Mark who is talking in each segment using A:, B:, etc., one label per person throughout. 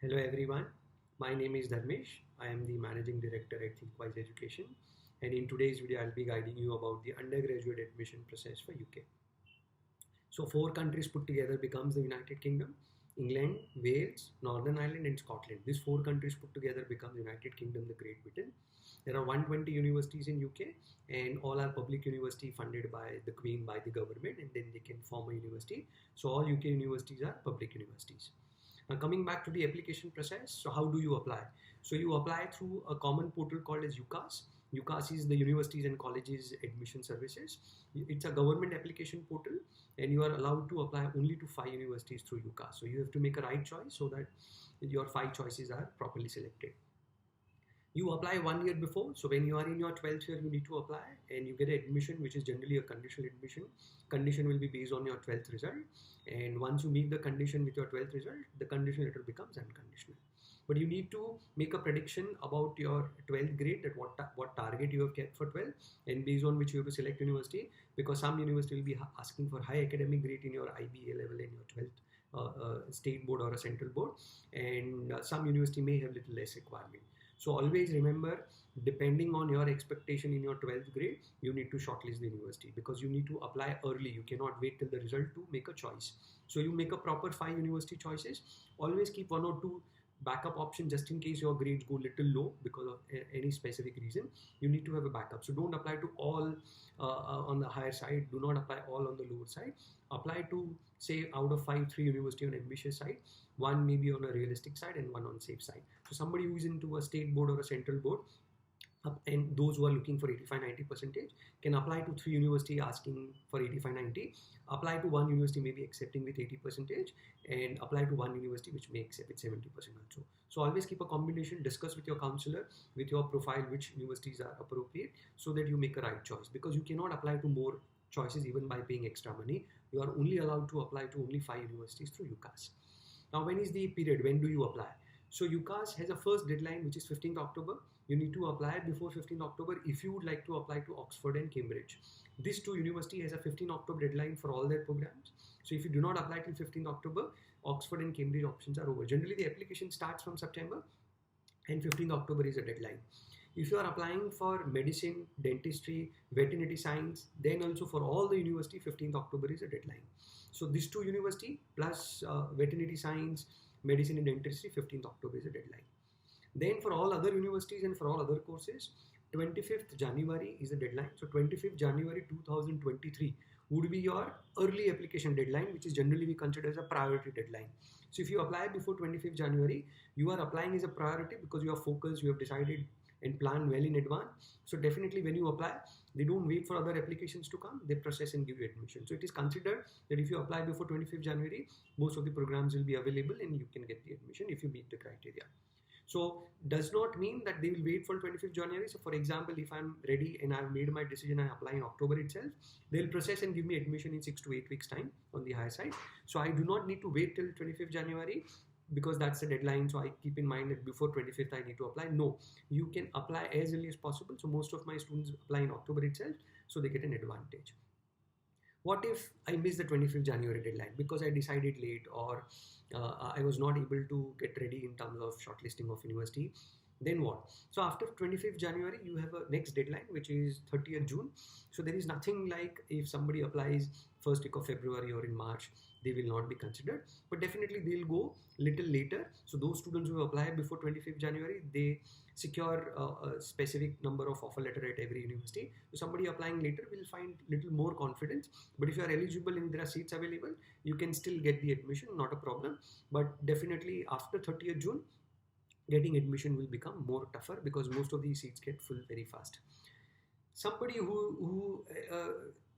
A: Hello everyone, my name is Dharmesh. I am the Managing Director at ThinkWise Education, and in today's video I'll be guiding you about the undergraduate admission process for UK. So four countries put together becomes the United Kingdom: England, Wales, Northern Ireland and Scotland. These four countries put together become the United Kingdom, the Great Britain. There are 120 universities in UK and all are public university funded by the Queen, by the government, and then they can form a university. So all UK universities are public universities. Now coming back to the application process, so how do you apply? So you apply through a common portal called as UCAS. UCAS is the Universities and Colleges Admission Services. It's a government application portal and you are allowed to apply only to 5 universities through UCAS. So you have to make a right choice so that your 5 choices are properly selected. You apply 1 year before, so when you are in your 12th year you need to apply and you get admission, which is generally a conditional admission. Condition will be based on your 12th result, and once you meet the condition with your 12th result, the conditional letter becomes unconditional. But you need to make a prediction about your 12th grade, that what target you have kept for 12, and based on which you have to select university, because some university will be asking for high academic grade in your IBA level in your 12th state board or a central board, and some university may have little less requirement. So always remember, depending on your expectation in your 12th grade, you need to shortlist the university, because you need to apply early. You cannot wait till the result to make a choice. So you make a proper 5 university choices. Always keep 1 or 2 backup option just in case your grades go little low because of any specific reason. You need to have a backup. So don't apply to all on the higher side. Do not apply all on the lower side. Apply to, say, out of 5, 3 university on ambitious side, 1 maybe on a realistic side and 1 on safe side. So somebody who is into a state board or a central board, and those who are looking for 85-90 percentage can apply to 3 university asking for 85-90, apply to 1 university maybe accepting with 80 percentage, and apply to 1 university which may accept with 70% also. So always keep a combination, discuss with your counselor, with your profile, which universities are appropriate, so that you make a right choice, because you cannot apply to more choices even by paying extra money. You are only allowed to apply to only 5 universities through UCAS. Now when is the period? When do you apply? So UCAS has a first deadline, which is 15th October. You need to apply before 15th October if you would like to apply to Oxford and Cambridge. These two universities has a 15th October deadline for all their programs. So if you do not apply till 15th October, Oxford and Cambridge options are over. Generally, the application starts from September and 15th October is a deadline. If you are applying for medicine, dentistry, veterinary science, then also for all the university, 15th October is a deadline. So these two university plus veterinary science, medicine and dentistry, 15th October is a deadline. Then for all other universities and for all other courses, 25th January is the deadline. So 25th January 2023 would be your early application deadline, which is generally we consider as a priority deadline. So if you apply before 25th January, you are applying as a priority because you are focused, you have decided and plan well in advance. So definitely when you apply, they don't wait for other applications to come, they process and give you admission. So it is considered that if you apply before 25th January, most of the programs will be available and you can get the admission if you meet the criteria. So does not mean that they will wait for 25th January. So for example, if I'm ready and I've made my decision, I apply in October itself, they'll process and give me admission in 6 to 8 weeks time on the higher side. So I do not need to wait till 25th January because that's the deadline. So I keep in mind that before 25th I need to apply. No, you can apply as early as possible. So most of my students apply in October itself, so they get an advantage. What if I miss the 25th January deadline because I decided late, or I was not able to get ready in terms of shortlisting of university? Then what? So after 25th January, you have a next deadline, which is 30th June. So there is nothing like if somebody applies first week of February or in March, they will not be considered, but definitely they'll go little later. So those students who apply before 25th January, they secure a specific number of offer letter at every university. So somebody applying later will find little more confidence, but if you are eligible and there are seats available, you can still get the admission, not a problem. But definitely after 30th June, getting admission will become more tougher because most of these seats get full very fast. Somebody who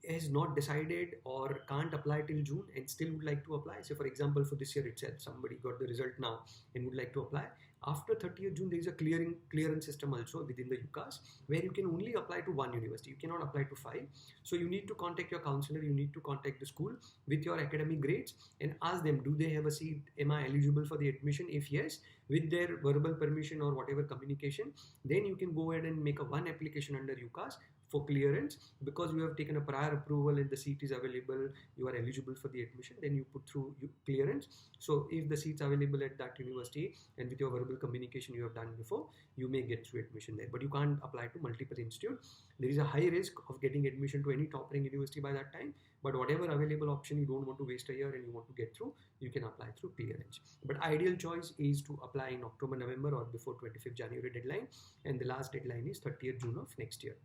A: has not decided or can't apply till June and still would like to apply. So for example, for this year itself, somebody got the result now and would like to apply. After 30th June, there is a clearance system also within the UCAS, where you can only apply to one university. You cannot apply to 5. So you need to contact your counselor, you need to contact the school with your academic grades and ask them, do they have a seat? Am I eligible for the admission? If yes, with their verbal permission or whatever communication, then you can go ahead and make a one application under UCAS for clearance, because you have taken a prior approval and the seat is available, you are eligible for the admission, then you put through clearance. So if the seat's available at that university and with your verbal communication you have done before, you may get through admission there, but you can't apply to multiple institutes. There is a high risk of getting admission to any top ranked university by that time, but whatever available option you don't want to waste a year and you want to get through, you can apply through clearance. But ideal choice is to apply in October, November or before 25th January deadline, and the last deadline is 30th June of next year.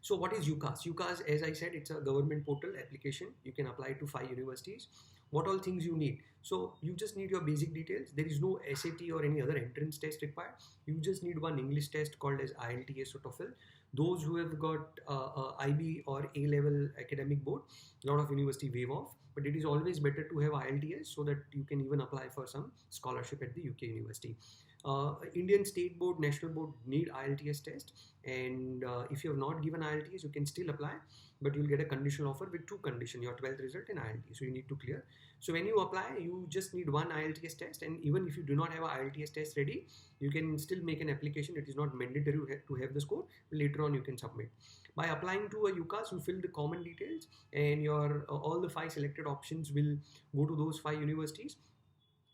A: So what is UCAS? UCAS, as I said, it's a government portal application. You can apply to 5 universities. What all things you need? So you just need your basic details. There is no SAT or any other entrance test required. You just need one English test called as IELTS or TOEFL. Those who have got IB or A-level academic board, a lot of university waive off, but it is always better to have IELTS so that you can even apply for some scholarship at the UK university. Indian State Board, National Board need IELTS test, and if you have not given IELTS, you can still apply, but you'll get a conditional offer with 2 conditions, your 12th result and IELTS, so you need to clear. So when you apply, you just need one IELTS test, and even if you do not have an IELTS test ready, you can still make an application. It is not mandatory to have the score. Later on you can submit. By applying to a UCAS, you fill the common details, and your all the 5 selected options will go to those 5 universities.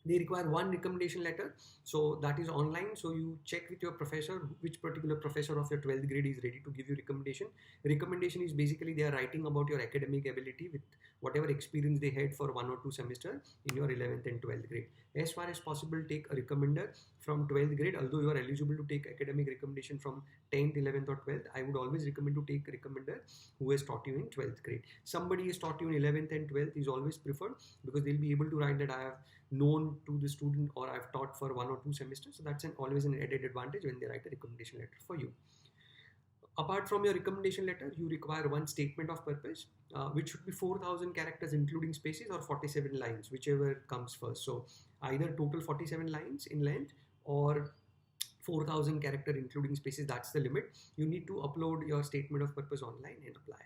A: They require one recommendation letter, so that is online. So you check with your professor which particular professor of your 12th grade is ready to give you recommendation. Recommendation is basically they are writing about your academic ability with whatever experience they had for 1 or 2 semesters in your 11th and 12th grade. As far as possible, take a recommender from 12th grade. Although you are eligible to take academic recommendation from 10th, 11th or 12th, I would always recommend to take a recommender who has taught you in 12th grade. Somebody has taught you in 11th and 12th is always preferred, because they'll be able to write that I have known to the student or I've taught for 1 or 2 semesters. So that's always an added advantage when they write a recommendation letter for you. Apart from your recommendation letter, you require one statement of purpose, which should be 4,000 characters including spaces, or 47 lines, whichever comes first. So either total 47 lines in length or 4,000 character including spaces, that's the limit. You need to upload your statement of purpose online and apply.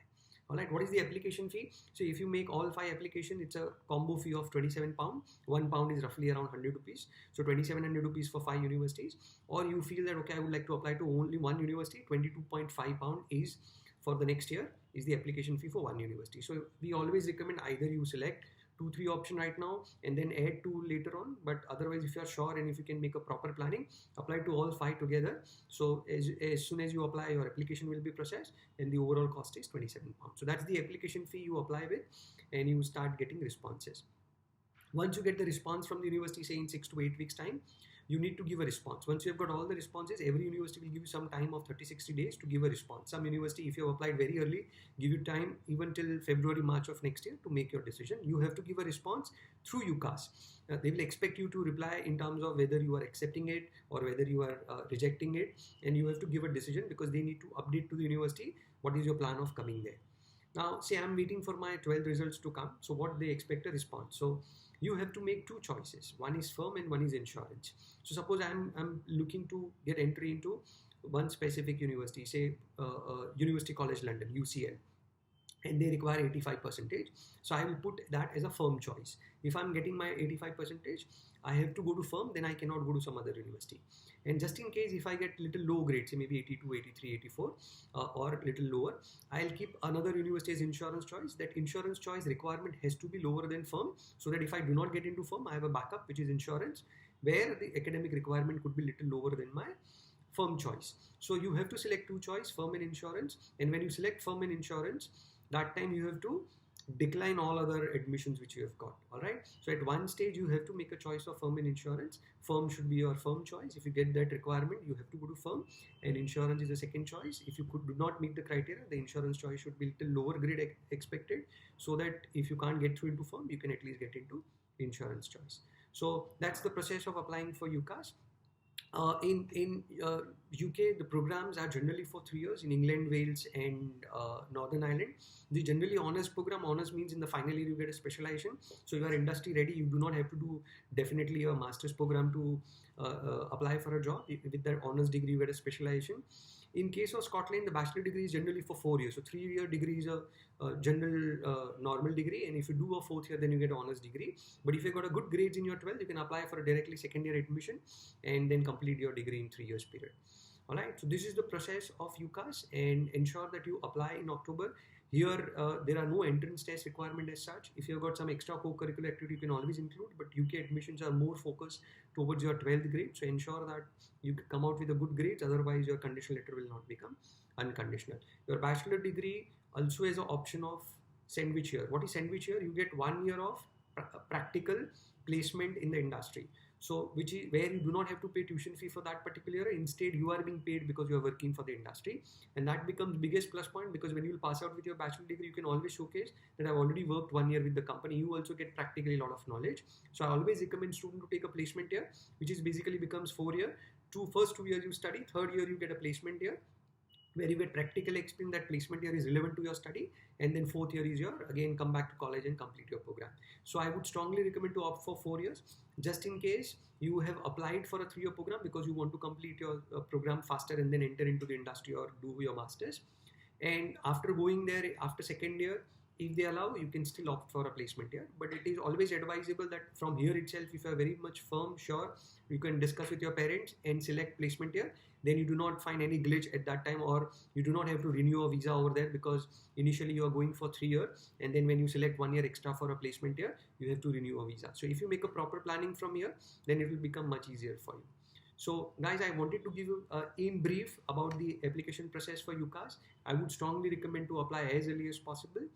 A: Alright, what is the application fee? So if you make all 5 applications, it's a combo fee of £27. £1 is roughly around 100 rupees. So 2700 rupees for 5 universities. Or you feel that, okay, I would like to apply to only one university, £22.5 is for the next year is the application fee for one university. So we always recommend either you select 2-3 option right now and then add 2 later on, but otherwise if you are sure and if you can make a proper planning, apply to all 5 together. So as soon as you apply, your application will be processed and the overall cost is £27. So that's the application fee you apply with, and you start getting responses. Once you get the response from the university, say in 6 to 8 weeks time, you need to give a response. Once you have got all the responses, every university will give you some time of 30-60 days to give a response. Some university, if you have applied very early, give you time even till February, March of next year to make your decision. You have to give a response through UCAS. They will expect you to reply in terms of whether you are accepting it or whether you are rejecting it, and you have to give a decision because they need to update to the university what is your plan of coming there. Now, say I'm waiting for my 12 results to come. So what they expect a response. So you have to make 2 choices. One is firm and one is insurance. So suppose I'm looking to get entry into one specific university, say University College London, UCL, and they require 85%. So I will put that as a firm choice. If I'm getting my 85%, I have to go to firm, then I cannot go to some other university. And just in case if I get little low grades, say maybe 82, 83, 84 or little lower, I'll keep another university as insurance choice. That insurance choice requirement has to be lower than firm, so that if I do not get into firm, I have a backup which is insurance, where the academic requirement could be little lower than my firm choice. So you have to select 2 choice, firm and insurance. And when you select firm and insurance, that time you have to decline all other admissions which you have got. All right. So at one stage you have to make a choice of firm and insurance. Firm should be your firm choice. If you get that requirement, you have to go to firm, and insurance is the second choice. If you do not meet the criteria, the insurance choice should be little lower grade expected, so that if you can't get through into firm, you can at least get into insurance choice. So that's the process of applying for UCAS. In UK, the programs are generally for 3 years. In England, Wales, and Northern Ireland, the generally honors program. Honors means in the final year you get a specialization. So you are industry ready. You do not have to do definitely a master's program to apply for a job. With that honors degree, you get a specialization. In case of Scotland, the bachelor degree is generally for 4 years. So 3 year degree is a general normal degree, and if you do a fourth year, then you get an honors degree. But if you got a good grades in your 12th, you can apply for a directly second year admission and then complete your degree in 3 years period. All right. So this is the process of UCAS, and ensure that you apply in October. Here, there are no entrance test requirement as such. If you've got some extra co-curricular activity, you can always include, but UK admissions are more focused towards your 12th grade. So ensure that you come out with a good grades, otherwise your conditional letter will not become unconditional. Your bachelor degree also has an option of sandwich year. What is sandwich year? You get 1 year of practical placement in the industry. So which is where you do not have to pay tuition fee for that particular year. Instead, you are being paid because you are working for the industry, and that becomes biggest plus point, because when you will pass out with your bachelor degree, you can always showcase that I've already worked 1 year with the company. You also get practically a lot of knowledge. So I always recommend student to take a placement year, which is basically becomes 4 year. First 2 years you study, third year you get a placement year, where you get practical experience. That placement year is relevant to your study, and then fourth year is your again come back to college and complete your program. So I would strongly recommend to opt for 4 years, just in case you have applied for a 3 year program because you want to complete your program faster and then enter into the industry or do your masters. And after going there, after second year, if they allow, you can still opt for a placement year. But it is always advisable that from here itself, if you are very much firm, sure, you can discuss with your parents and select placement year. Then you do not find any glitch at that time, or you do not have to renew a visa over there, because initially you are going for 3 years, and then when you select 1 year extra for a placement year, you have to renew a visa. So if you make a proper planning from here, then it will become much easier for you. So guys, I wanted to give you in brief about the application process for UCAS. I would strongly recommend to apply as early as possible.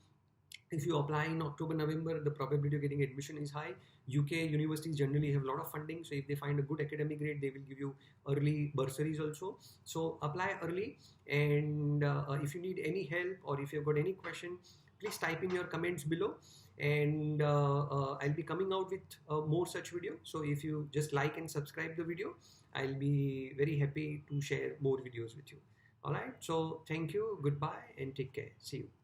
A: If you apply in October, November, the probability of getting admission is high. UK universities generally have a lot of funding, so if they find a good academic grade, they will give you early bursaries also. So apply early, and if you need any help or if you've got any question, please type in your comments below, and I'll be coming out with more such video. So if you just like and subscribe the video, I'll be very happy to share more videos with you. All right. So thank you, goodbye, and take care. See you.